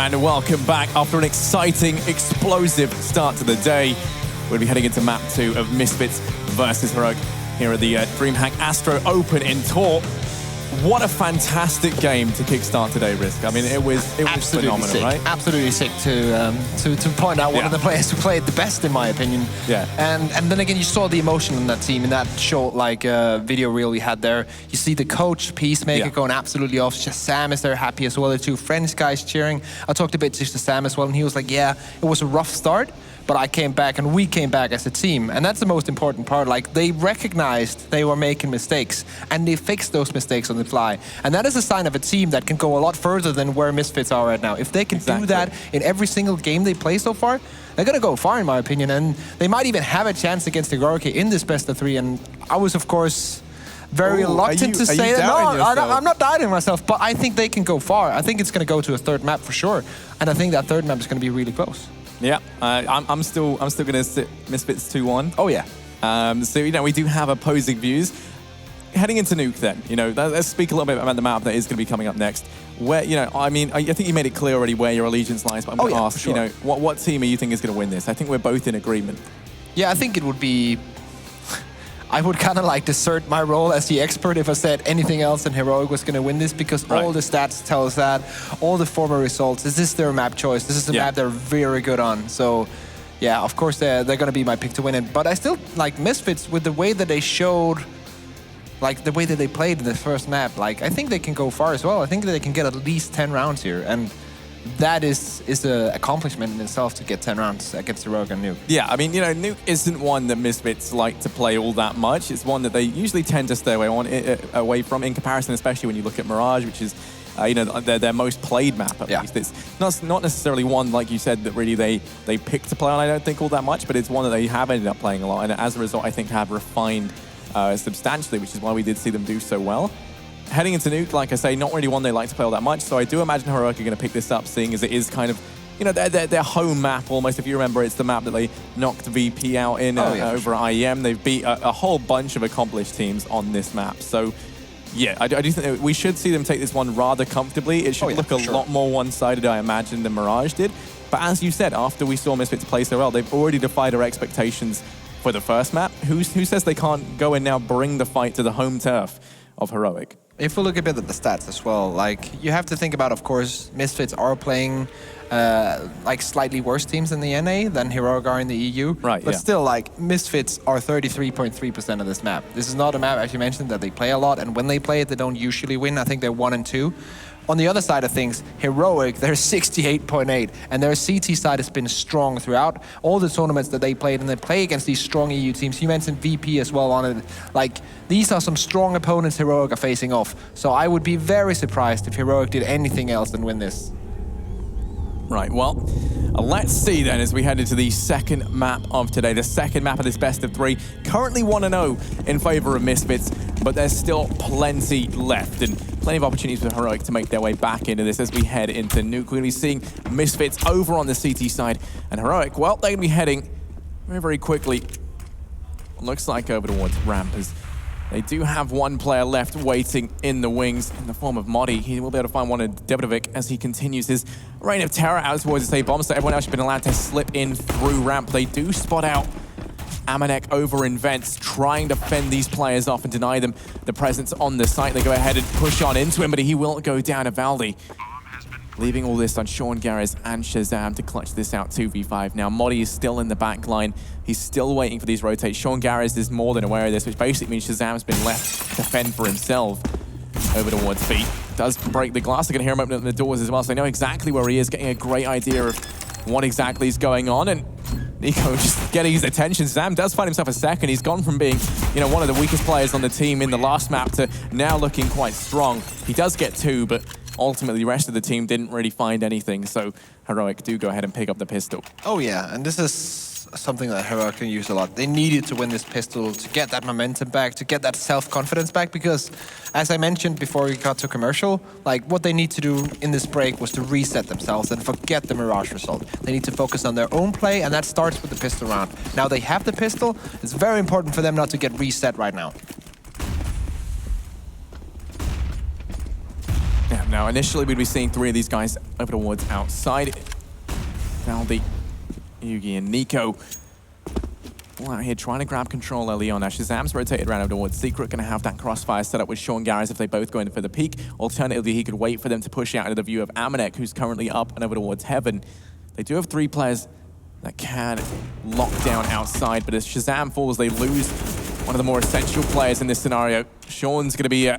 and welcome back after an exciting, explosive start to the day. We'll be heading into map 2 of Misfits versus Heroic here at the DreamHack Astro Open in Tor. What a fantastic game to kickstart today, Risk. I mean, it was phenomenal, sick. right? Absolutely sick to point out one of the players who played the best, in my opinion. Yeah. And then again, you saw the emotion in that team in that short video reel we had there. You see the coach Peacemaker going absolutely off. Sam is there happy as well. The two French guys cheering. I talked a bit to Sam as well, and he was like, "Yeah, it was a rough start, but I came back and we came back as a team." And that's the most important part. Like, they recognized they were making mistakes and they fixed those mistakes on the fly. And that is a sign of a team that can go a lot further than where Misfits are right now. If they can do that in every single game they play so far, they're going to go far, in my opinion. And they might even have a chance against the Heroic in this best of 3. And I was, of course, very reluctant to say that. No, I'm not doubting myself, but I think they can go far. I think it's going to go to a third map for sure. And I think that third map is going to be really close. Yeah, I'm still going to sit Misfits 2-1. Oh yeah. So we do have opposing views. Heading into Nuke, then, let's speak a little bit about the map that is going to be coming up next. Where I mean, I think you made it clear already where your allegiance lies. But I'm going to ask, sure. What team are you think is going to win this? I think we're both in agreement. Yeah, I think it would be. I would kind of like desert my role as the expert if I said anything else than Heroic was going to win this, because all the stats tell us that, all the former results, this is their map choice. This is the map they're very good on. So, yeah, of course they're going to be my pick to win it. But I still like Misfits with the way that they showed, like the way that they played in the first map. Like, I think they can go far as well. I think that they can get at least 10 rounds here. And that is an accomplishment in itself to get 10 rounds against Heroic and Nuke. Yeah, I mean, Nuke isn't one that Misfits like to play all that much. It's one that they usually tend to stay away from in comparison, especially when you look at Mirage, which is, their most played map at least. It's not necessarily one, like you said, that really they pick to play on, I don't think, all that much, but it's one that they have ended up playing a lot, and as a result, I think have refined substantially, which is why we did see them do so well. Heading into Nuke, like I say, not really one they like to play all that much, so I do imagine Heroic are going to pick this up, seeing as it is kind of, their home map almost. If you remember, it's the map that they knocked VP out in over at IEM. They've beat a whole bunch of accomplished teams on this map. So, yeah, I do think that we should see them take this one rather comfortably. It should look a lot more one-sided, I imagine, than Mirage did. But as you said, after we saw Misfits play so well, they've already defied our expectations for the first map. Who says they can't go and now bring the fight to the home turf of Heroic? If we look a bit at the stats as well, like, you have to think about, of course, Misfits are playing like slightly worse teams in the NA than Heroic are in the EU. Right, but still, like, Misfits are 33.3% of this map. This is not a map, as you mentioned, that they play a lot, and when they play it, they don't usually win. I think they're 1 and 2. On the other side of things, Heroic, they're 68.8, and their CT side has been strong throughout all the tournaments that they played, and they play against these strong EU teams. You mentioned VP as well on it. Like, these are some strong opponents Heroic are facing off. So I would be very surprised if Heroic did anything else than win this. Right, well, let's see then as we head into the second map of today, the second map of this best of 3. Currently 1-0 in favor of Misfits, but there's still plenty left and plenty of opportunities for Heroic to make their way back into this as we head into Nuke. We're going to be seeing Misfits over on the CT side, and Heroic, well, they're going to be heading very, very quickly, looks like over towards ramp, as they do have one player left waiting in the wings in the form of Modi. He will be able to find one of Davidovic as he continues his reign of terror out towards the bomb, so everyone else has been allowed to slip in through ramp. They do spot out Amanek over in vents, trying to fend these players off and deny them the presence on the site. They go ahead and push on into him, but he will go down to Valdi, leaving all this on Sean Garris and Shazam to clutch this out 2v5. Now, Modi is still in the back line. He's still waiting for these rotates. Sean Garris is more than aware of this, which basically means Shazam's been left to fend for himself over towards B. Does break the glass. They're going to hear him open the doors as well, so they know exactly where he is, getting a great idea of what exactly is going on. And Nico just getting his attention. Shazam does find himself a second. He's gone from being, one of the weakest players on the team in the last map to now looking quite strong. He does get 2, but ultimately the rest of the team didn't really find anything, so Heroic do go ahead and pick up the pistol. Oh yeah, and this is something that Heroic can use a lot. They needed to win this pistol to get that momentum back, to get that self-confidence back, because as I mentioned before we got to commercial, like, what they need to do in this break was to reset themselves and forget the Mirage result. They need to focus on their own play, and that starts with the pistol round. Now they have the pistol. It's very important for them not to get reset right now. Now, initially, we'd be seeing 3 of these guys over towards outside. Valdi, Yugi, and Nico all out here trying to grab control early on. Now, Shazam's rotated around over towards Secret, going to have that crossfire set up with Sean Garris if they both go in for the peak. Alternatively, he could wait for them to push out into the view of Amanek, who's currently up and over towards Heaven. They do have 3 players that can lock down outside, but as Shazam falls, they lose one of the more essential players in this scenario. Sean's going to be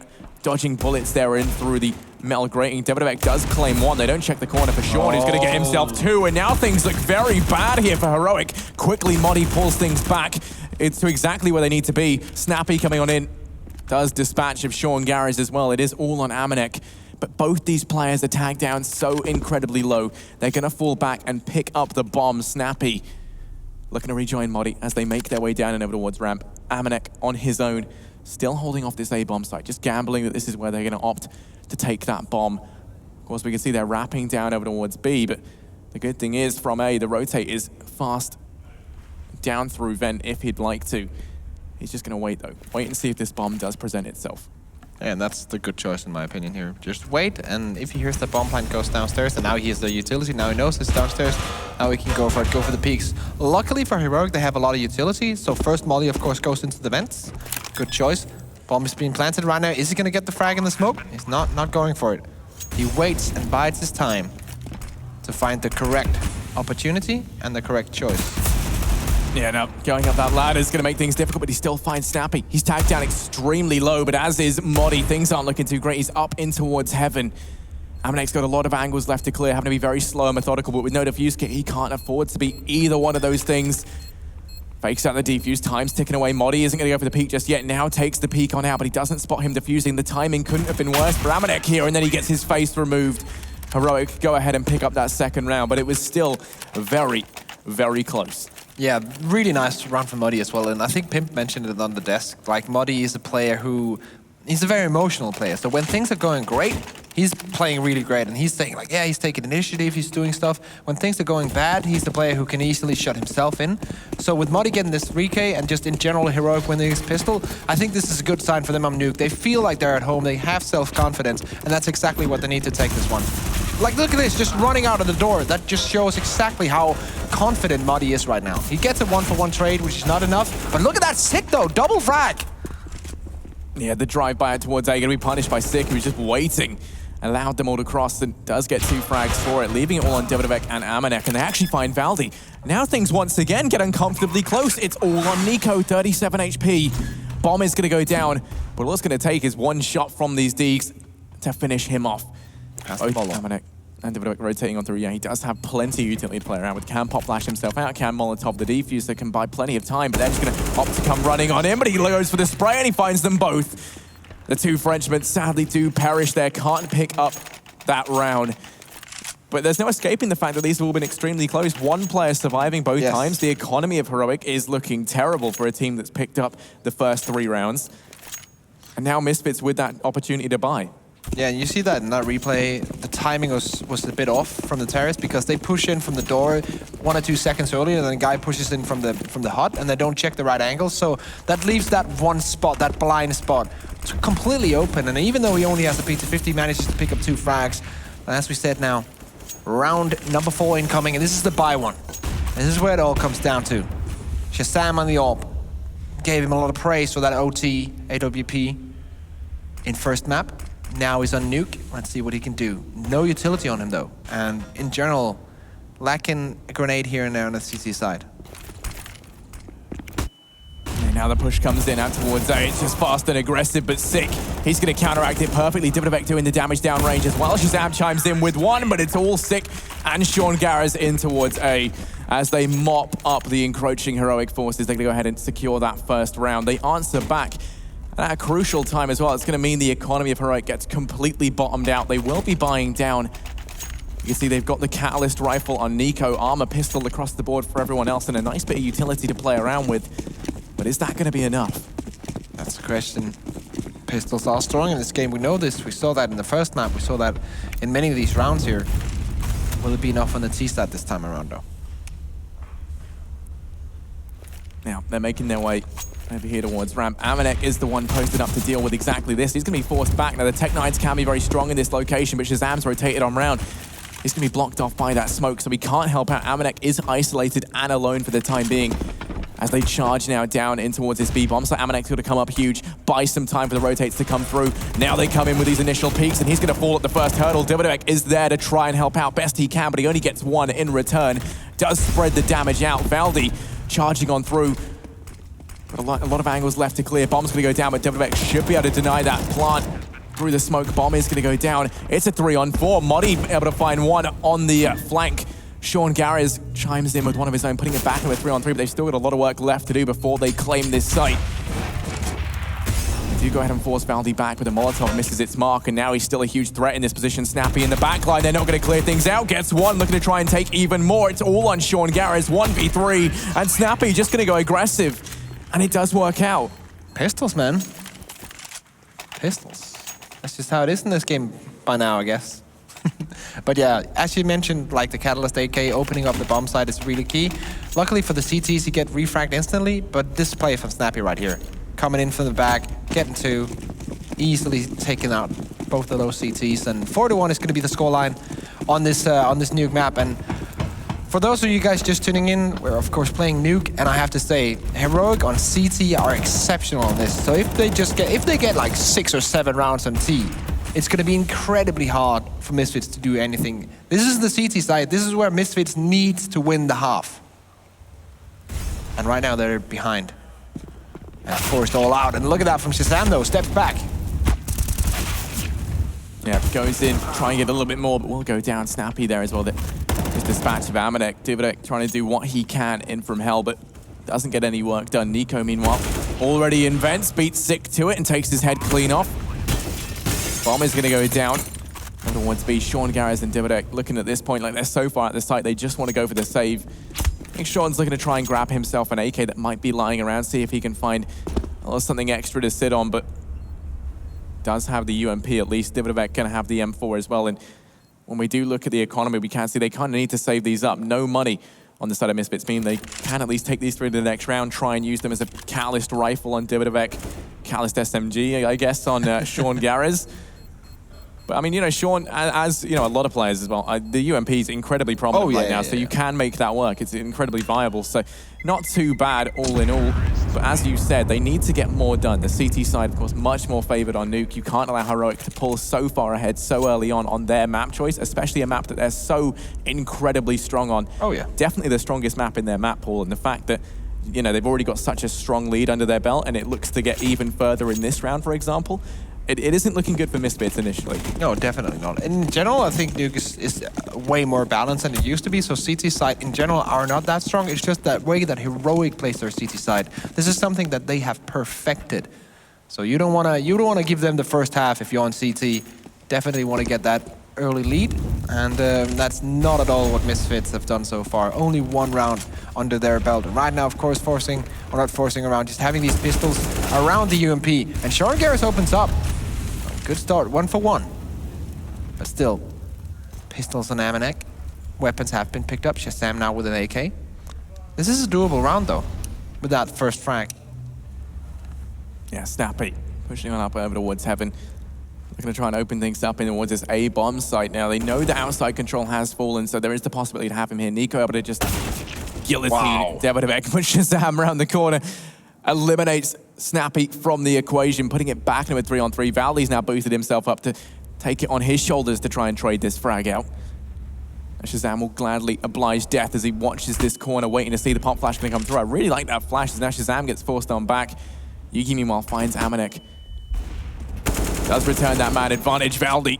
dodging bullets there in through the metal grating. DreamHack does claim 1. They don't check the corner for Sean, who's going to get himself 2. And now things look very bad here for Heroic. Quickly, Modi pulls things back. It's to exactly where they need to be. Snappy coming on in. Does dispatch of Sean Garris as well. It is all on Amanek. But both these players are tagged down so incredibly low. They're going to fall back and pick up the bomb. Snappy looking to rejoin Modi as they make their way down and over towards ramp. Amanek on his own, still holding off this A-bomb site, just gambling that this is where they're going to opt to take that bomb. Of course, we can see they're wrapping down over towards B, but the good thing is from A, the rotate is fast down through vent if he'd like to. He's just going to wait, though. Wait and see if this bomb does present itself. Yeah, and that's the good choice in my opinion here. Just wait, and if he hears the bomb plant goes downstairs, and now he has the utility, now he knows it's downstairs, now he can go for it, go for the peaks. Luckily for Heroic, they have a lot of utility, so first Molly, of course, goes into the vents. Good choice. Bomb is being planted right now. Is he going to get the frag in the smoke? He's not going for it. He waits and bides his time to find the correct opportunity and the correct choice. Yeah, no, going up that ladder is going to make things difficult, but he still finds Snappy. He's tagged down extremely low, but as is Modi, things aren't looking too great. He's up in towards Heaven. Amanek's got a lot of angles left to clear, having to be very slow and methodical, but with no defuse kit, he can't afford to be either one of those things. Fakes out the defuse, time's ticking away. Modi isn't going to go for the peak just yet, now takes the peak on out, but he doesn't spot him defusing. The timing couldn't have been worse for Amanek here, and then he gets his face removed. Heroic go ahead and pick up that second round, but it was still very, very close. Yeah, really nice run from Muddy as well, and I think Pimp mentioned it on the desk. Like, Muddy is a player who, he's a very emotional player, so when things are going great, he's playing really great, and he's saying like, yeah, he's taking initiative, he's doing stuff. When things are going bad, he's the player who can easily shut himself in. So with Muddy getting this 3K and just in general Heroic winning his pistol, I think this is a good sign for them on Nuke. They feel like they're at home, they have self-confidence, and that's exactly what they need to take this one. Like, look at this, just running out of the door. That just shows exactly how confident Muddy is right now. He gets a 1-for-1 trade, which is not enough, but look at that Sick though, double frag. Yeah, the drive-by towards A going to be punished by Sick, who's just waiting. Allowed them all to cross and does get 2 frags for it, leaving it all on DreamHack and Amanek, and they actually find Valdi. Now things once again get uncomfortably close. It's all on Nico, 37 HP. Bomb is going to go down, but all it's going to take is 1 shot from these Deeks to finish him off. Both Amanek and DreamHack rotating on through. Yeah, he does have plenty of utility to play around with. Can pop flash himself out, can Molotov the defuse, so can buy plenty of time, but they're just going to opt to come running on him, but he goes for the spray and he finds them both. The 2 Frenchmen sadly do perish there, can't pick up that round. But there's no escaping the fact that these have all been extremely close. 1 player surviving both times. The economy of Heroic is looking terrible for a team that's picked up the first 3 rounds. And now Misfits with that opportunity to buy. Yeah, and you see that in that replay, the timing was a bit off from the terrace because they push in from the door 1 or 2 seconds earlier, and then a guy pushes in from the hut, and they don't check the right angle. So that leaves that one spot, that blind spot, completely open. And even though he only has the P250, he manages to pick up 2 frags. And as we said now, round number 4 incoming, and this is the buy one. This is where it all comes down to. Shazam on the AWP gave him a lot of praise for that OT AWP in first map. Now he's on Nuke. Let's see what he can do. No utility on him though, and in general, lacking a grenade here and there on the CC side. And now the push comes in out towards A. It's just fast and aggressive, but Sick. He's going to counteract it perfectly. DreamHack doing the damage down range as well. Shazam chimes in with 1, but it's all Sick and Sean Garris in towards A. As they mop up the encroaching Heroic forces, they're going to go ahead and secure that first round. They answer back at a crucial time as well. It's going to mean the economy of Heroic gets completely bottomed out. They will be buying down. You can see they've got the Catalyst rifle on Nico, armor pistol across the board for everyone else, and a nice bit of utility to play around with. But is that going to be enough? That's the question. Pistols are strong in this game. We know this. We saw that in the first map. We saw that in many of these rounds here. Will it be enough on the T-stat this time around, though? Now, they're making their way Over here towards ramp. Amanek is the one posted up to deal with exactly this. He's going to be forced back. Now, the Tech-9s can be very strong in this location, but Shazam's rotated on round. He's going to be blocked off by that smoke, so he can't help out. Amanek is isolated and alone for the time being as they charge now down in towards this B-bomb. So Amanek's going to come up huge, buy some time for the rotates to come through. Now they come in with these initial peaks, and he's going to fall at the first hurdle. DreamHack is there to try and help out best he can, but he only gets one in return. Does spread the damage out. Valdi charging on through. But a lot of angles left to clear. Bomb's going to go down, but DreamHack should be able to deny that plant through the smoke. Bomb is going to go down. It's a 3-on-4. Muddy able to find one on the flank. Sean Garris chimes in with one of his own, putting it back into a 3-on-3, but they've still got a lot of work left to do before they claim this site. They do go ahead and force Valdi back, but the Molotov misses its mark, and now he's still a huge threat in this position. Snappy in the backline, they're not going to clear things out. Gets one, looking to try and take even more. It's all on Sean Garris, 1v3, and Snappy just going to go aggressive. And it does work out. Pistols, man. Pistols. That's just how it is in this game by now, I guess. But yeah, as you mentioned, like the Catalyst AK, opening up the bomb site is really key. Luckily for the CTs, you get refragged instantly, but this play from Snappy right here. Coming in from the back, getting two, easily taking out both of those CTs, and 4-1 is going to be the scoreline on this Nuke map. And for those of you guys just tuning in, we're of course playing Nuke, and I have to say, Heroic on CT are exceptional on this. So if they get like 6 or 7 rounds on T, it's going to be incredibly hard for Misfits to do anything. This is the CT side. This is where Misfits needs to win the half. And right now they're behind. And forced all out. And look at that from Shazam though, steps back. Yeah, goes in, try and get a little bit more, but will go down. Snappy there as well. This dispatch of Amanek. DreamHack trying to do what he can in from hell, but doesn't get any work done. Nico, meanwhile, already in vents, beats Sick to it and takes his head clean off. Bomb is going to go down. Another one to be Sean Garris and DreamHack looking at this point like they're so far at the site, they just want to go for the save. I think Sean's looking to try and grab himself an AK that might be lying around, see if he can find something extra to sit on, but does have the UMP at least. DreamHack going to have the M4 as well, and when we do look at the economy, we can see they kind of need to save these up. No money on the side of Misfits, meaning they can at least take these through to the next round, try and use them as a Catalyst rifle on DreamHack, Catalyst SMG, I guess, on Sean Garris. But I mean, you know, Sean, as you know, a lot of players as well, the UMP is incredibly prominent right now, so you can make that work. It's incredibly viable, so not too bad all in all. But as you said, they need to get more done. The CT side, of course, much more favored on Nuke. You can't allow Heroic to pull so far ahead so early on their map choice, especially a map that they're so incredibly strong on. Oh yeah. Definitely the strongest map in their map pool, and the fact that, you know, they've already got such a strong lead under their belt, and it looks to get even further in this round, for example. It isn't looking good for Misfits initially. No, definitely not. In general, I think Nuke is way more balanced than it used to be. So CT side in general are not that strong. It's just that way that Heroic plays their CT side. This is something that they have perfected. So you don't want to give them the first half if you're on CT. Definitely want to get that early lead, and that's not at all what Misfits have done so far. Only one round under their belt. And right now, of course, not forcing around, just having these pistols around the UMP. And Sean Garris opens up. Good start, 1 for 1. But still, pistols on Amanek. Weapons have been picked up. Shazam now with an AK. This is a doable round though, with that first frag. Yeah, Snappy pushing on up over towards Heaven. They're going to try and open things up in towards this A-bomb site now. They know the outside control has fallen, so there is the possibility to have him here. Nico able to just guillotine DreamHack, pushes Shazam around the corner. Eliminates Snappy from the equation, putting it back into a 3-on-3. Valdi's now boosted himself up to take it on his shoulders to try and trade this frag out. And Shazam will gladly oblige death as he watches this corner, waiting to see the pop flash going to come through. I really like that flash as now Shazam gets forced on back. Yugi, meanwhile, finds Amanek. Does return that man advantage. Valdi,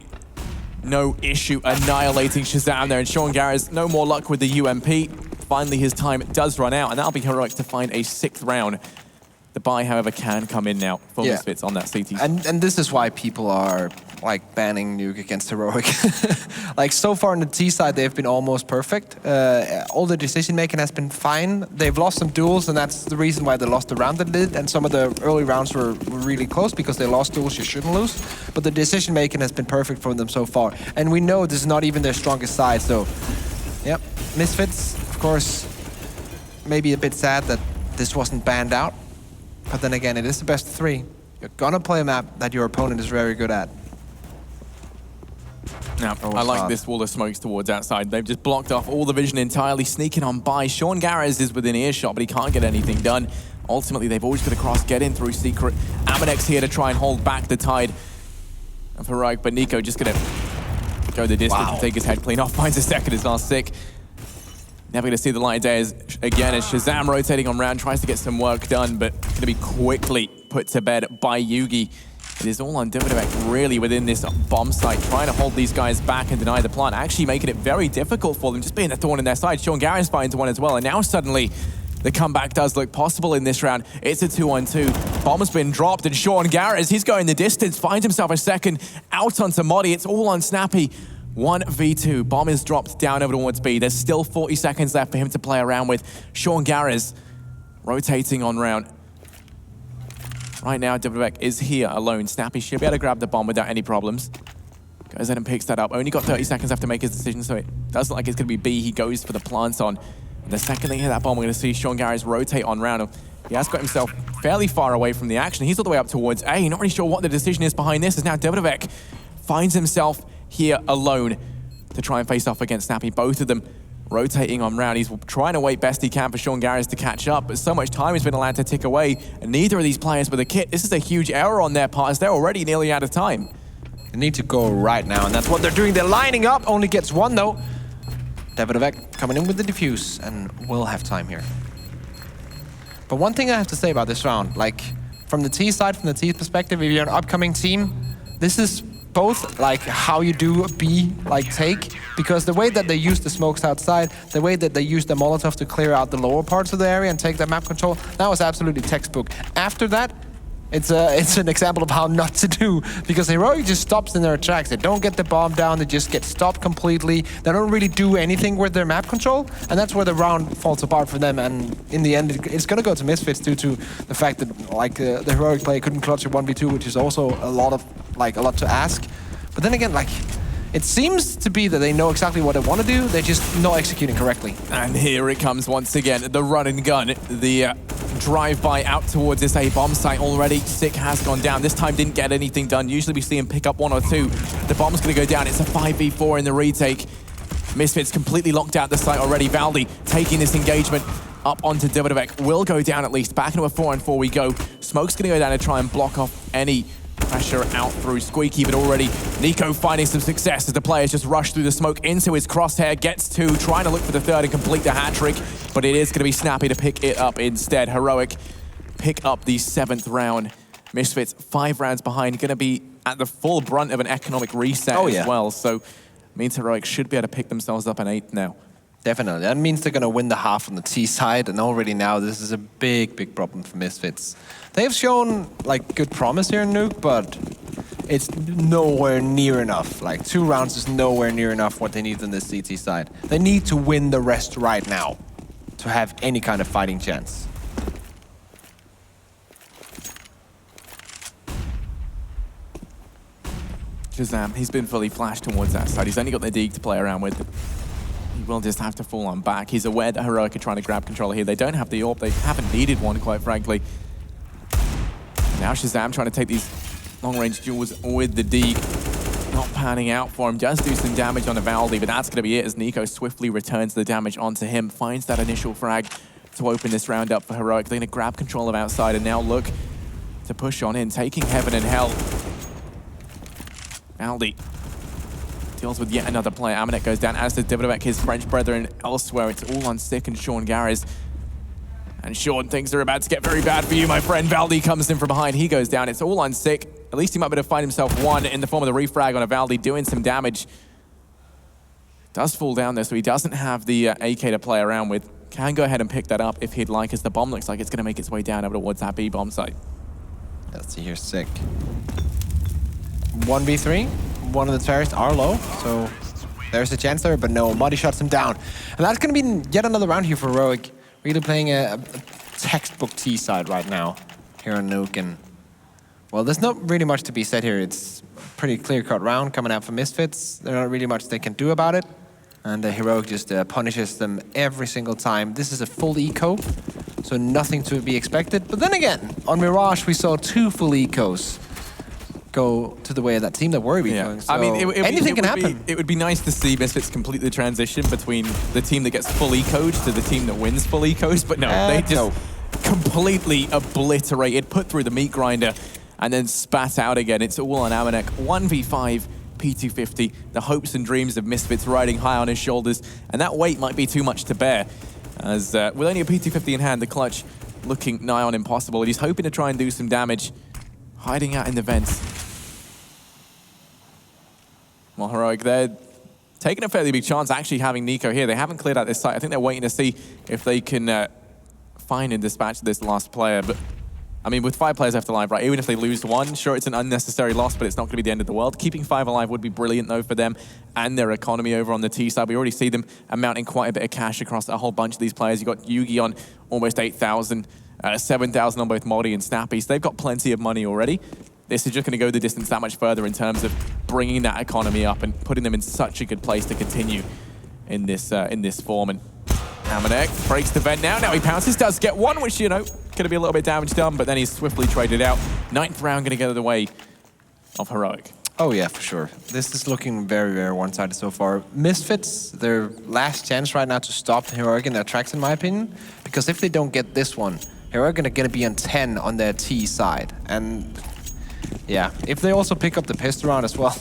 no issue annihilating Shazam there. And Sean Garris, no more luck with the UMP. Finally, his time does run out, and that'll be Heroic to find a 6th round. The buy, however, can come in now for Misfits on that CT. And this is why people are like banning Nuke against Heroic. Like so far on the T side, they've been almost perfect. All the decision making has been fine. They've lost some duels, and that's the reason why they lost the round they did. And some of the early rounds were really close because they lost duels you shouldn't lose. But the decision making has been perfect for them so far. And we know this is not even their strongest side. So, yep, Misfits, of course, maybe a bit sad that this wasn't banned out. But then again, it is the best of 3. You're gonna play a map that your opponent is very good at. Now, I like this wall of smokes towards outside. They've just blocked off all the vision entirely, sneaking on by. Sean Garrett is within earshot, but he can't get anything done. Ultimately, they've always got to cross, get in through secret. Amanek's here to try and hold back the tide of Heroic, but Nico just gonna go the distance and take his head clean off. Finds a second, his last sick. Never gonna see the light of day again as Shazam rotating on round, tries to get some work done, but gonna be quickly put to bed by Yugi. It is all on DreamHack really within this bomb site, trying to hold these guys back and deny the plant, actually making it very difficult for them, just being a thorn in their side. Sean Garris finds one as well, and now suddenly the comeback does look possible in this round. It's a 2-on-2. Bomb's been dropped, and Sean Garris, he's going the distance, finds himself a second out onto Modi. It's all on Snappy. 1v2. Bomb is dropped down over towards B. There's still 40 seconds left for him to play around with. Sean Garris rotating on round. Right now, DreamHack is here alone. Snappy should be able to grab the bomb without any problems. Goes ahead and picks that up. Only got 30 seconds left to make his decision, so it does look like it's going to be B. He goes for the plants on. And the second they hit that bomb, we're going to see Sean Garris rotate on round. He has got himself fairly far away from the action. He's all the way up towards A. Not really sure what the decision is behind this, as now DreamHack finds himself here alone to try and face off against Snappy. Both of them rotating on round. He's trying to wait best he can for Sean Garris to catch up, but so much time has been allowed to tick away, and neither of these players with a kit. This is a huge error on their part, as they're already nearly out of time. They need to go right now, and that's what they're doing. They're lining up, only gets one though. DreamHack coming in with the defuse, and will have time here. But one thing I have to say about this round, like, from the T side, from the T perspective, if you're an upcoming team, this is both like how you do a B like take, because the way that they use the smokes outside, the way that they use the Molotov to clear out the lower parts of the area and take that map control, that was absolutely textbook. After that, it's an example of how not to do, because Heroic just stops in their tracks. They don't get the bomb down, they just get stopped completely. They don't really do anything with their map control, and that's where the round falls apart for them. And in the end, it's gonna go to Misfits due to the fact that like the Heroic player couldn't clutch a 1v2, which is also a lot to ask. But then again, like, it seems to be that they know exactly what they want to do, they're just not executing correctly. And here it comes once again, the run and gun, the drive-by out towards this A bomb site already. Sick has gone down. This time didn't get anything done. Usually we see him pick up 1 or 2. The bomb's going to go down. It's a 5v4 in the retake. Misfits completely locked out the site already. Valdi taking this engagement up onto DreamHack. Will go down at least. Back into a 4-on-4 we go. Smoke's going to go down to try and block off any pressure out through Squeaky, but already Nico finding some success as the players just rush through the smoke into his crosshair, gets 2, trying to look for the 3rd and complete the hat trick, but it is going to be Snappy to pick it up instead. Heroic pick up the 7th round. Misfits 5 rounds behind, going to be at the full brunt of an economic reset as well, so means Heroic should be able to pick themselves up an 8th now. Definitely. That means they're going to win the half on the T side, and already now this is a big, big problem for Misfits. They've shown like good promise here in Nuke, but it's nowhere near enough. Like 2 rounds is nowhere near enough what they need on the CT side. They need to win the rest right now to have any kind of fighting chance. Shazam, he's been fully flashed towards that side. He's only got the Deke to play around with. He will just have to fall on back. He's aware that Heroic are trying to grab controller here. They don't have the AWP. They haven't needed one, quite frankly. Now Shazam trying to take these long-range duels with the Deke. Not panning out for him. Does do some damage on the Valdi, but that's going to be it as Nico swiftly returns the damage onto him. Finds that initial frag to open this round up for Heroic. They're going to grab control of outside and now look to push on in, taking heaven and hell. Valdi deals with yet another player. Amanek goes down, as does DreamHack, his French brethren elsewhere. It's all on Sick and Sean Garris. And Sean, things are about to get very bad for you, my friend. Valdi comes in from behind. He goes down. It's all on Sick. At least he might be able to find himself one in the form of the refrag on a Valdi, doing some damage. Does fall down there, so he doesn't have the AK to play around with. Can go ahead and pick that up if he'd like, as the bomb looks like it's going to make its way down over towards that B bomb site. Let's see here, Sick. 1v3. One of the terrorists are low, so there's a chance there, but no, Muddy shuts him down. And that's going to be yet another round here for Heroic. Really playing a textbook T side right now here on Nuke. And, well, there's not really much to be said here. It's a pretty clear-cut round coming out from Misfits. There's not really much they can do about it. And Heroic just punishes them every single time. This is a full eco. so nothing to be expected. But then again, on Mirage, we saw 2 full ecos go to the way of that team that were going. So I mean, anything can happen. It would be nice to see Misfits complete the transition between the team that gets full ecos to the team that wins full ecos, but no, they just completely obliterated, put through the meat grinder, and then spat out again. It's all on Amanek. 1v5, P250, the hopes and dreams of Misfits riding high on his shoulders, and that weight might be too much to bear. As with only a P250 in hand, the clutch looking nigh on impossible, and he's hoping to try and do some damage, hiding out in the vents. Well, Heroic, they're taking a fairly big chance actually having Nico here. They haven't cleared out this site. I think they're waiting to see if they can find and dispatch this last player. But, I mean, with 5 players left alive, right, even if they lose 1, sure, it's an unnecessary loss, but it's not going to be the end of the world. Keeping 5 alive would be brilliant, though, for them and their economy over on the T side. We already see them amounting quite a bit of cash across a whole bunch of these players. You've got Yugi on almost 8,000, 7,000 on both Moldy and Snappy, so they've got plenty of money already. This is just going to go the distance that much further in terms of bringing that economy up and putting them in such a good place to continue in this form. And Amanek breaks the vent now. Now he pounces, does get one, which, you know, could be a little bit damage done, but then he's swiftly traded out. 9th round going to go the way of Heroic. Oh yeah, for sure. This is looking very, very one-sided so far. Misfits, their last chance right now to stop Heroic in their tracks, in my opinion, because if they don't get this one, Heroic are going to be on 10 on their T side. And yeah, if they also pick up the pistol round as well,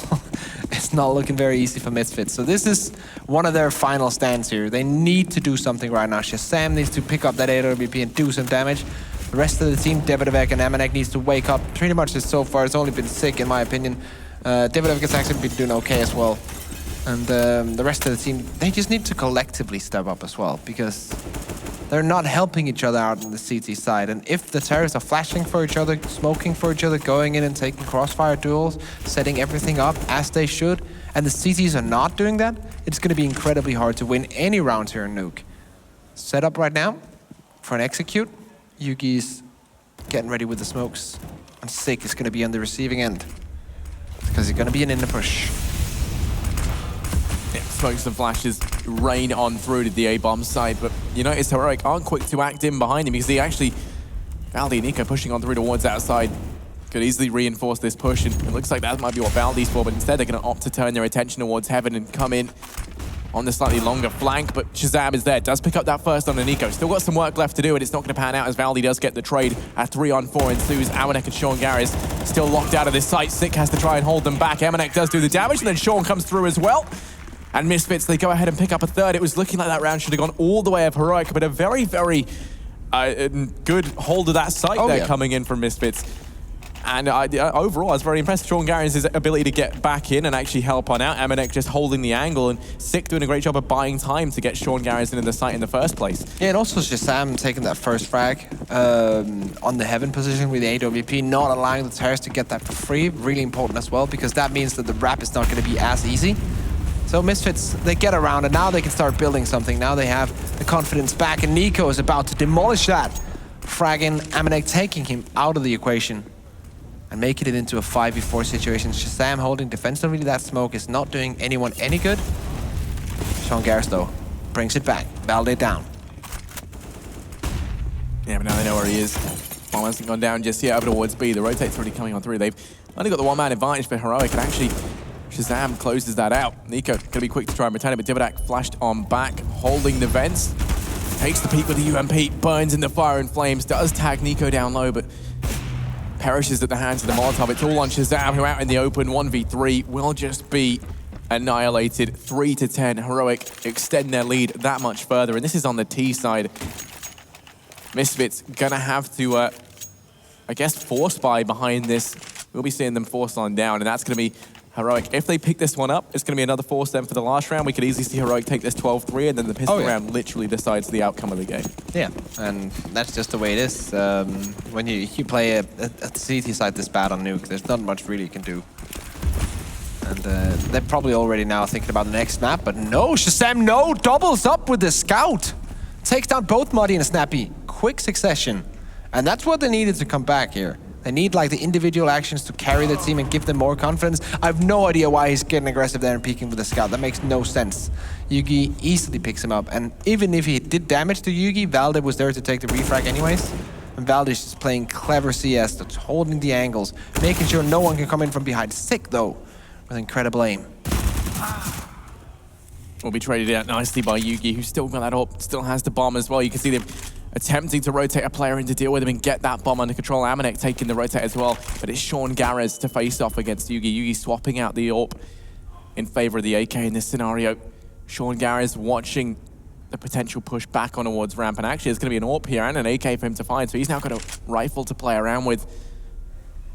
it's not looking very easy for Misfits. So this is one of their final stands here. They need to do something right now. Shazam needs to pick up that AWP and do some damage. The rest of the team, Davidovec and Amanek, needs to wake up. Pretty much so far, it's only been sick in my opinion. Davidovec has actually been doing okay as well. And the rest of the team, they just need to collectively step up as well, because they're not helping each other out on the CT side. And if the terrorists are flashing for each other, smoking for each other, going in and taking crossfire duels, setting everything up as they should, and the CTs are not doing that, it's going to be incredibly hard to win any rounds here in Nuke. Set up right now for an execute. Yugi's getting ready with the smokes. And Sick is going to be on the receiving end, because he's going to be in the push. Yeah, smokes and flashes rain on through to the A-bomb side, but you notice Heroic aren't quick to act in behind him, because he actually, Valdi and Nico pushing on through towards that side, could easily reinforce this push, and it looks like that might be what Valdi's for, but instead they're going to opt to turn their attention towards Heaven and come in on the slightly longer flank, but Shazam is there, does pick up that first on the Nico. Still got some work left to do, and it's not going to pan out as Valdi does get the trade. At 3-on-4 ensues. Amanek and Sean Garris still locked out of this site. Sick has to try and hold them back. Amanek does do the damage, and then Sean comes through as well. And Misfits, they go ahead and pick up a third. It was looking like that round should have gone all the way of Heroic, but a very, very good hold of that site coming in from Misfits. And overall, I was very impressed. Sean Garris' ability to get back in and actually help on out. Amanek just holding the angle, and Sick doing a great job of buying time to get Sean Garris into the site in the first place. Yeah, and also Shazam taking that first frag on the Heaven position with the AWP, not allowing the terrorists to get that for free. Really important as well, because that means that the wrap is not going to be as easy. So Misfits, they get around, and now they can start building something. Now they have the confidence back, and Nico is about to demolish that. Fragging Amanek, taking him out of the equation and making it into a 5v4 situation. Shazam holding defensively that smoke is not doing anyone any good. Sean Garris, though, brings it back. Valde down. Yeah, but now they know where he is. Bomb hasn't gone down just yet over towards B. The rotate's already coming on through. They've only got the one-man advantage for Heroic, and actually Shazam closes that out. Nico going to be quick to try and return it, but Divodak flashed on back, holding the vents. Takes the peak with the UMP, burns in the fire and flames, does tag Nico down low, but perishes at the hands of the Molotov. It's all on Shazam, who out in the open, 1v3, will just be annihilated. 3-10, Heroic extend their lead that much further, and this is on the T side. Misfits gonna have to, I guess, force buy behind this. We'll be seeing them force on down, and that's gonna be Heroic. If they pick this one up, it's going to be another force then for the last round. We could easily see Heroic take this 12-3, and then the pistol round literally decides the outcome of the game. Yeah, and that's just the way it is. When you play a CT side this bad on Nuke, there's not much really you can do. And they're probably already now thinking about the next map, but no, Shazam, no, doubles up with the Scout. Takes down both Muddy and Snappy. Quick succession. And that's what they needed to come back here. They need like the individual actions to carry the team and give them more confidence. I have no idea why he's getting aggressive there and peeking with the scout. That makes no sense. Yugi easily picks him up. And even if he did damage to Yugi, Valde was there to take the refrag anyways. And Valde's just playing clever CS, that's holding the angles, making sure no one can come in from behind. Sick though, with incredible aim. Will be traded out nicely by Yugi, who's still got that up, still has the bomb as well. You can see them attempting to rotate a player in to deal with him and get that bomb under control. Amanek taking the rotate as well, but it's Sean Garres to face off against Yugi. Yugi swapping out the AWP in favor of the AK in this scenario. Sean Garres watching the potential push back on towards ramp, and actually there's going to be an AWP here and an AK for him to find, so he's now got a rifle to play around with.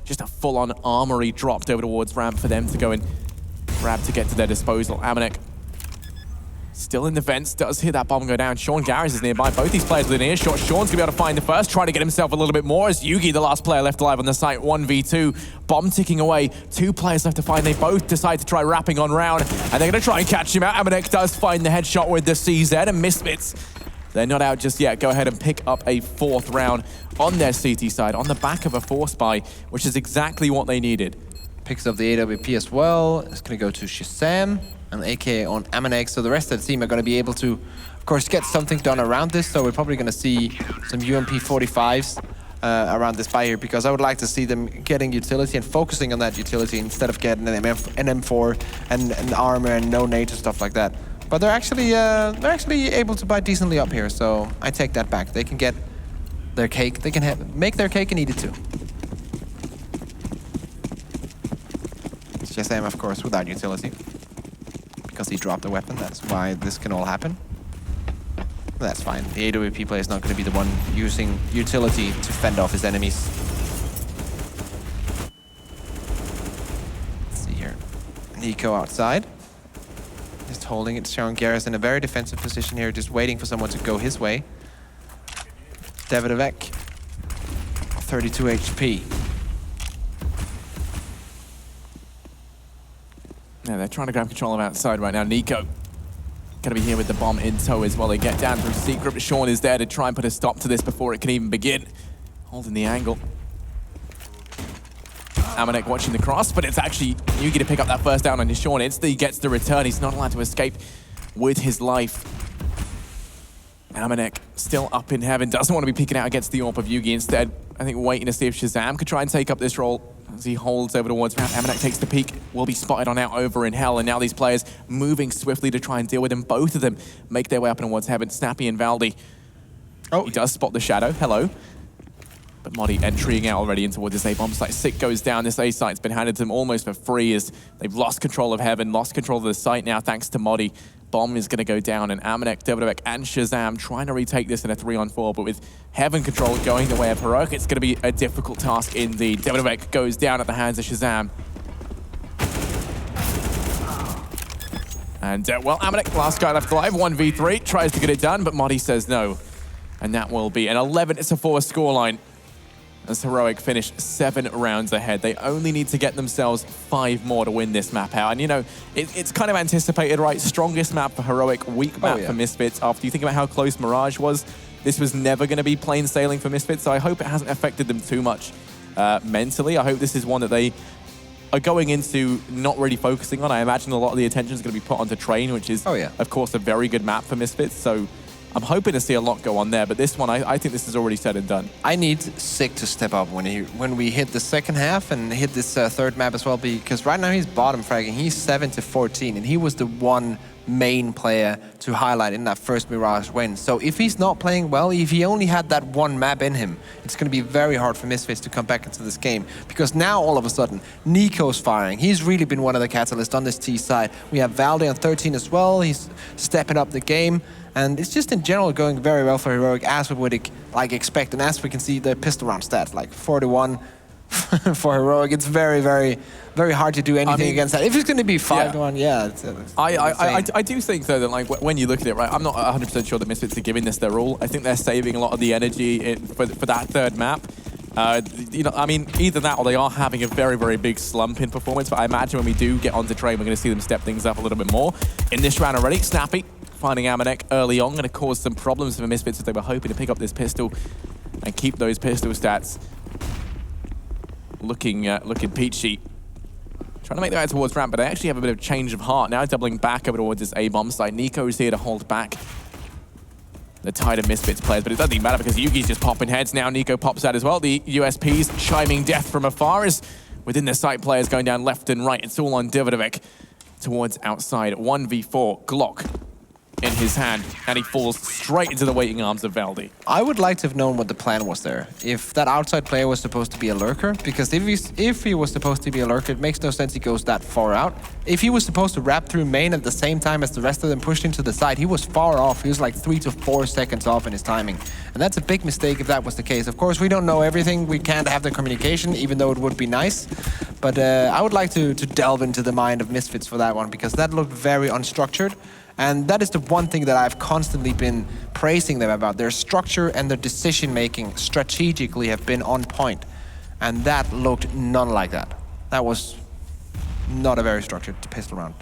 Just a full-on armory dropped over towards ramp for them to go and grab to get to their disposal. Amanek still in the fence, does hear that bomb go down. Sean Garres is nearby. Both these players within earshot. Sean's gonna be able to find the first, trying to get himself a little bit more as Yugi, the last player left alive on the site, 1v2. Bomb ticking away. 2 players left to find. They both decide to try wrapping on round, and they're gonna try and catch him out. Amanek does find the headshot with the CZ, and Misfits, they're not out just yet. Go ahead and pick up a 4th round on their CT side, on the back of a force buy, which is exactly what they needed. Picks up the AWP as well. It's gonna go to Shazam. And AK on Amanek, so the rest of the team are going to be able to, of course, get something done around this. So we're probably going to see some UMP 45s around this buy here, because I would like to see them getting utility and focusing on that utility instead of getting an M4 and armor and no nade and stuff like that. But they're actually able to buy decently up here, so I take that back. They can get their cake. They can make their cake and eat it too. It's just Shazam, of course, without utility, because he dropped the weapon. That's why this can all happen. That's fine. The AWP player is not going to be the one using utility to fend off his enemies. Let's see here. Nico outside. Just holding it. Sean Garres in a very defensive position here, just waiting for someone to go his way. Davidovec, 32 HP. Yeah, they're trying to grab control of outside right now. Nico gonna be here with the bomb in tow as well. They get down through secret, but Sean is there to try and put a stop to this before it can even begin. Holding the angle. Amanek watching the cross, but it's actually Yugi to pick up that first down on his Sean. Instantly gets the return. He's not allowed to escape with his life. Amanek still up in heaven. Doesn't want to be peeking out against the AWP of Yugi. Instead, I think waiting to see if Shazam could try and take up this role as he holds over towards ramp. Amanek takes the peek, will be spotted on out over in hell, and now these players moving swiftly to try and deal with him. Both of them make their way up towards heaven. Snappy and Valde. Oh, he does spot the shadow. Hello. But Modi entering out already in towards this A-bomb site. Sick goes down. This A site's been handed to them almost for free as they've lost control of heaven, lost control of the site now thanks to Modi. Bomb is going to go down, and Amanek, Davidovec, and Shazam trying to retake this in a 3-on-4, but with heaven control going the way of Heroic, it's going to be a difficult task indeed. Davidovec goes down at the hands of Shazam. And, well, Amanek, last guy left alive, 1v3, tries to get it done, but Modi says no. And that will be an 11-4 scoreline as Heroic finish 7 rounds ahead. They only need to get themselves 5 more to win this map out. And you know, it's kind of anticipated, right? Strongest map for Heroic, weak map for Misfits. After you think about how close Mirage was, this was never going to be plain sailing for Misfits, so I hope it hasn't affected them too much mentally. I hope this is one that they are going into not really focusing on. I imagine a lot of the attention is going to be put onto Train, which is, of course, a very good map for Misfits. So I'm hoping to see a lot go on there, but this one, I think this is already said and done. I need Sick to step up when we hit the second half and hit this third map as well, because right now he's bottom fragging. He's 7-14, and he was the one main player to highlight in that first Mirage win. So if he's not playing well, if he only had that one map in him, it's going to be very hard for Misfits to come back into this game, because now all of a sudden Nico's firing. He's really been one of the catalysts on this T side. We have Valde on 13 as well. He's stepping up the game. And it's just in general going very well for Heroic, as we would expect. And as we can see, the pistol round stats, like 41 for Heroic. It's very, very, very hard to do anything against that. If it's going to be 5-1, I do think, though, that like when you look at it, right, I'm not 100% sure that Misfits are giving this their all. I think they're saving a lot of the energy for that third map. You know, I mean, either that or they are having a very, very big slump in performance. But I imagine when we do get onto Train, we're going to see them step things up a little bit more. In this round already, Snappy finding Amanek early on, going to cause some problems for Misfits if they were hoping to pick up this pistol and keep those pistol stats. looking peachy. Trying to make their way towards ramp, but they actually have a bit of change of heart. Now doubling back over towards this A-bomb site. Nico is here to hold back the tide of Misfits players, but it doesn't even matter because Yugi's just popping heads. Now Nico pops out as well. The USPs chiming death from afar as within the site players going down left and right. It's all on DreamHack towards outside. 1v4, Glock in his hand, and he falls straight into the waiting arms of Valdi. I would like to have known what the plan was there. If that outside player was supposed to be a lurker, because if he was supposed to be a lurker, it makes no sense he goes that far out. If he was supposed to wrap through main at the same time as the rest of them pushed into the side, he was far off. He was like 3 to 4 seconds off in his timing. And that's a big mistake if that was the case. Of course, we don't know everything. We can't have the communication, even though it would be nice. But I would like to delve into the mind of Misfits for that one, because that looked very unstructured. And that is the one thing that I've constantly been praising them about. Their structure and their decision-making strategically have been on point. And that looked none like that. That was not a very structured pistol round.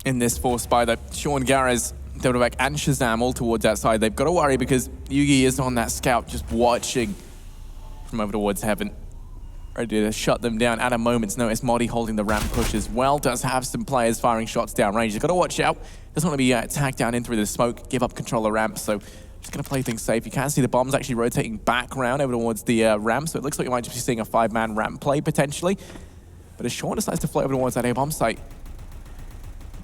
In this forced by that, Sean Garres, DreamHack, and Shazam all towards outside. They've got to worry because Yugi is on that scout just watching from over towards heaven. Ready to shut them down at a moment's notice. Modi holding the ramp push as well. Does have some players firing shots down range. He's got to watch out. Doesn't want to be tagged down in through the smoke. Give up control of ramp. So just going to play things safe. You can see the bombs actually rotating back around over towards the ramp. So it looks like you might just be seeing a 5-man ramp play potentially. But as Sean decides to float over towards that A-bomb site,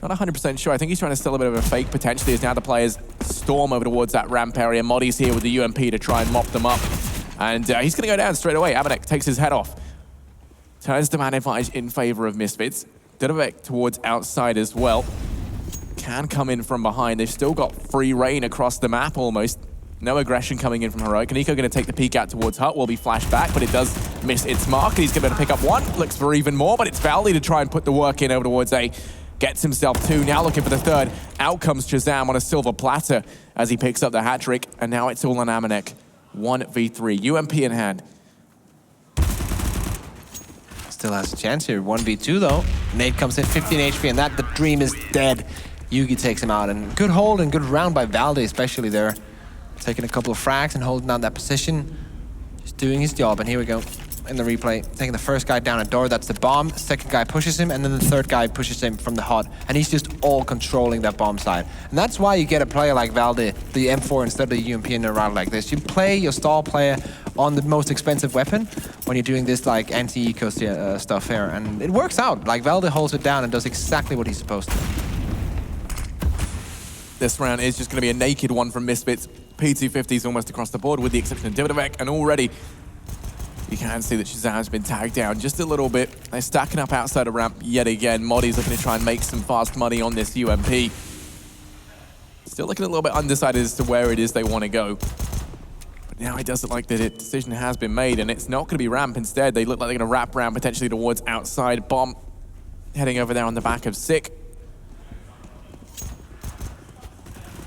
not 100% sure. I think he's trying to steal a bit of a fake potentially as now the players storm over towards that ramp area. Modi's here with the UMP to try and mop them up. And he's going to go down straight away. Amanek takes his head off. Turns the man advantage in favor of Misfits. DreamHack towards outside as well. Can come in from behind. They've still got free reign across the map almost. No aggression coming in from Heroic. Nico going to take the peek out towards Hut. Will be flashed back, but it does miss its mark. He's going to pick up one. Looks for even more, but it's Valdi to try and put the work in over towards A. Gets himself 2. Now looking for the 3rd. Out comes Shazam on a silver platter as he picks up the hat trick. And now it's all on Amanek. 1v3. UMP in hand. Still has a chance here. 1v2 though. Nate comes in, 15 HP, and that the dream is dead. Yugi takes him out, and good hold and good round by Valdi, especially there. Taking a couple of frags and holding down that position. Just doing his job, and here we go. In the replay, taking the first guy down a door, that's the bomb. Second guy pushes him, and then the third guy pushes him from the hut. And he's just all controlling that bomb side. And that's why you get a player like Valdi, the M4 instead of the UMP in a round like this. You play your stall player on the most expensive weapon when you're doing this like anti-eco stuff here. And it works out. Like Valdi holds it down and does exactly what he's supposed to. This round is just going to be a naked one from Misfits. P250s almost across the board with the exception of DreamHack, and already you can see that Shazam's been tagged down just a little bit. They're stacking up outside of ramp yet again. Modi's looking to try and make some fast money on this UMP. Still looking a little bit undecided as to where it is they want to go. But now it does look like the decision has been made, and it's not going to be ramp instead. They look like they're going to wrap around potentially towards outside. Bomb heading over there on the back of Sick.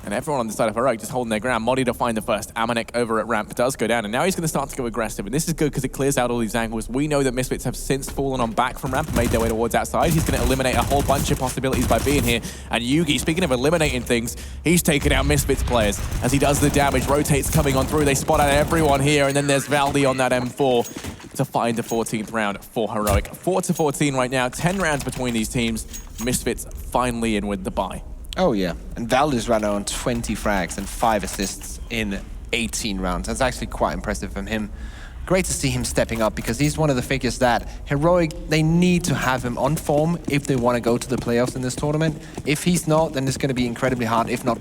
And everyone on the side of Heroic just holding their ground. Modi to find the first. Amanek over at ramp does go down, and now he's going to start to go aggressive. And this is good because it clears out all these angles. We know that Misfits have since fallen on back from ramp and made their way towards outside. He's going to eliminate a whole bunch of possibilities by being here. And Yugi, speaking of eliminating things, he's taking out Misfits players as he does the damage. Rotates coming on through. They spot out everyone here, and then there's Valdi on that M4 to find the 14th round for Heroic. 4-14 right now. 10 rounds between these teams. Misfits finally in with the bye. Oh yeah, and Valdi's right now on 20 frags and 5 assists in 18 rounds. That's actually quite impressive from him. Great to see him stepping up because he's one of the figures that Heroic, they need to have him on form if they want to go to the playoffs in this tournament. If he's not, then it's going to be incredibly hard, if not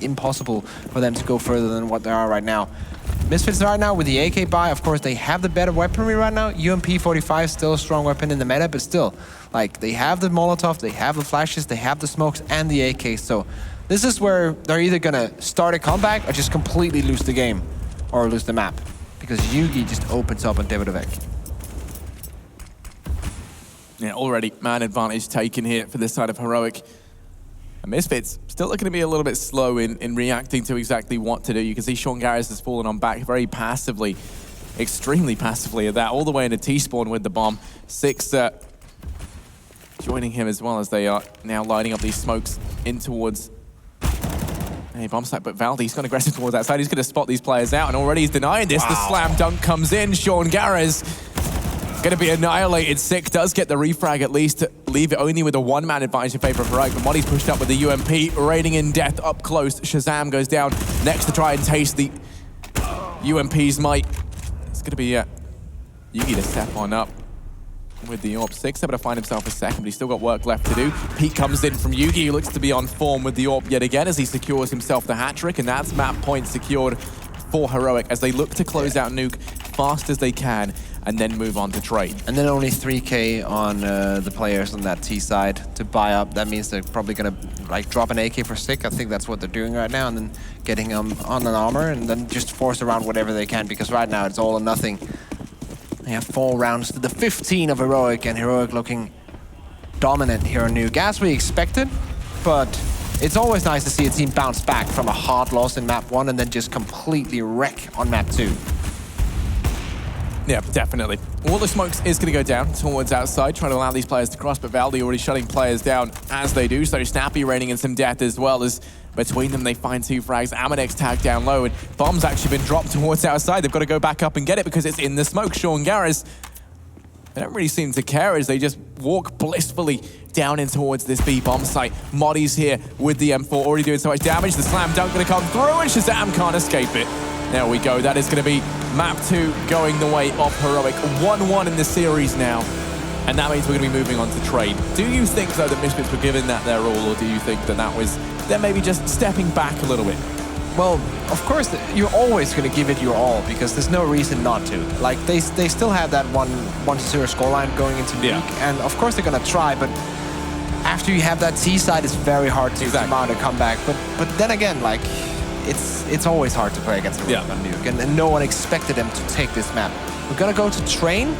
impossible for them to go further than what they are right now. Misfits right now with the AK buy, of course, they have the better weaponry right now. UMP 45 still a strong weapon in the meta, but still, like, they have the Molotov, they have the flashes, they have the smokes, and the AK. So this is where they're either going to start a comeback or just completely lose the game or lose the map. Because Yugi just opens up on DreamHack. Yeah, already man advantage taken here for this side of Heroic. And Misfits still looking to be a little bit slow in reacting to exactly what to do. You can see Sean Garris has fallen on back very passively, extremely passively at that, all the way into T-spawn with the bomb. Six joining him as well as they are now lining up these smokes in towards Hey, bomb site, but Valdi's gone aggressive towards that side. He's going to spot these players out, and already he's denying this. Wow. The slam dunk comes in. Sean Garrez going to be annihilated. Sick does get the refrag at least to leave it only with a one-man advantage in favor of Heroic. But Monty's pushed up with the UMP, raining in death up close. Shazam goes down next to try and taste the UMP's might. It's going to be Yugi to step on up with the AWP. Six able to find himself a second, but he's still got work left to do. Pete comes in from Yugi, who looks to be on form with the AWP yet again as he secures himself the hat-trick, and that's map point secured for Heroic as they look to close out Nuke fast as they can and then move on to trade. And then only 3K on the players on that T side to buy up. That means they're probably gonna like drop an AK for Sick. I think that's what they're doing right now, and then getting on an armor and then just force around whatever they can, because right now it's all or nothing. They have 4 rounds to the 15 of Heroic, and Heroic looking dominant here on Nuke, as we expected. But it's always nice to see a team bounce back from a hard loss in map 1 and then just completely wreck on map 2. Yeah, definitely. All the smokes is going to go down towards outside, trying to allow these players to cross, but Valdi already shutting players down as they do. So Snappy raining in some death as well, as between them they find 2 frags. Amadex tagged down low, and bomb's actually been dropped towards outside. They've got to go back up and get it because it's in the smoke. Sean Garrez, they don't really seem to care as they just walk blissfully down in towards this B bomb site. Moddy's here with the M4, already doing so much damage. The slam dunk going to come through, and Shazam can't escape it. There we go. That is going to be map 2 going the way of Heroic. 1-1 in the series now. And that means we're going to be moving on to trade. Do you think, though, that Misfits were giving that their all, or do you think that that was them maybe just stepping back a little bit? Well, of course, you're always going to give it your all, because there's no reason not to. Like, they still have that 1-0 scoreline going into Nuke, and of course they're going to try, but after you have that T side, it's very hard to mount a comeback. But then again, like, it's always hard to play against a on Nuke, and no one expected them to take this map. We're going to go to train.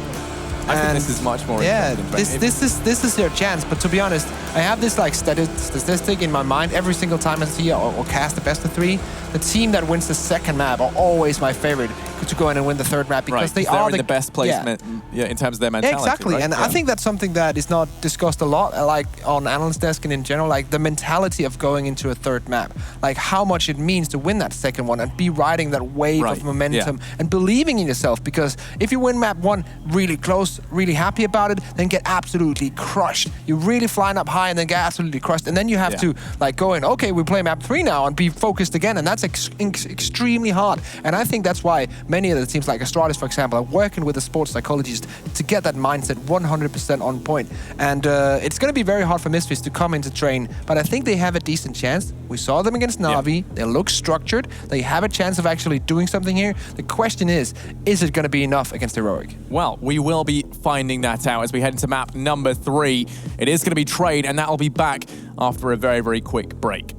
I think this is much more this is their chance, but to be honest, I have this like statistic in my mind every single time I see or cast the best of 3. The team that wins the second map are always my favorite to go in and win the third map, because they are in the best placement in terms of their mentality. Exactly, right? And I think that's something that is not discussed a lot, like on analyst desk and in general, like the mentality of going into a third map, like how much it means to win that second one and be riding that wave of momentum and believing in yourself. Because if you win map 1 really close, really happy about it, then get absolutely crushed. You're really flying up high and then get absolutely crushed, and then you have to like go in, okay, we play map 3 now, and be focused again, and that's extremely hard. And I think that's why many of the teams like Astralis, for example, are working with a sports psychologist to get that mindset 100% on point. And it's going to be very hard for Misfits to come into train, but I think they have a decent chance. We saw them against Na'Vi. They look structured. They have a chance of actually doing something here. The question is it going to be enough against Heroic? Well, we will be finding that out as we head into map number 3. It is going to be trade, and that will be back after a very, very quick break.